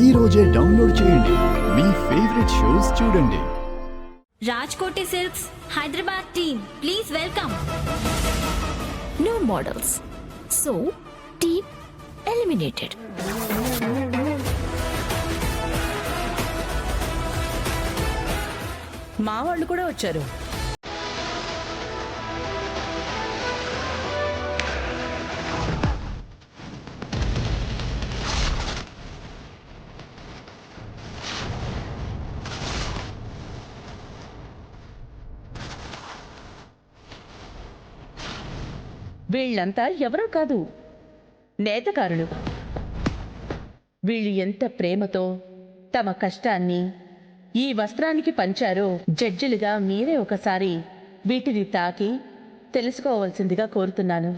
ఈ రోజే డౌన్లోడ్ చేయండి, మీ ఫేవరెట్ షోస్ చూడండి. Raj-Koti silks Hyderabad team, please welcome. No models. So, team eliminated. మా వాళ్ళు కూడా వచ్చారు. వీళ్ళంతా ఎవరో కాదు, నేతకారులు. వీళ్ళు ఎంత ప్రేమతో తమ కష్టాన్ని ఈ వస్త్రానికి పంచారో జడ్జిలుగా మీరే ఒకసారి వీటిని తాకి తెలుసుకోవాల్సిందిగా కోరుతున్నాను.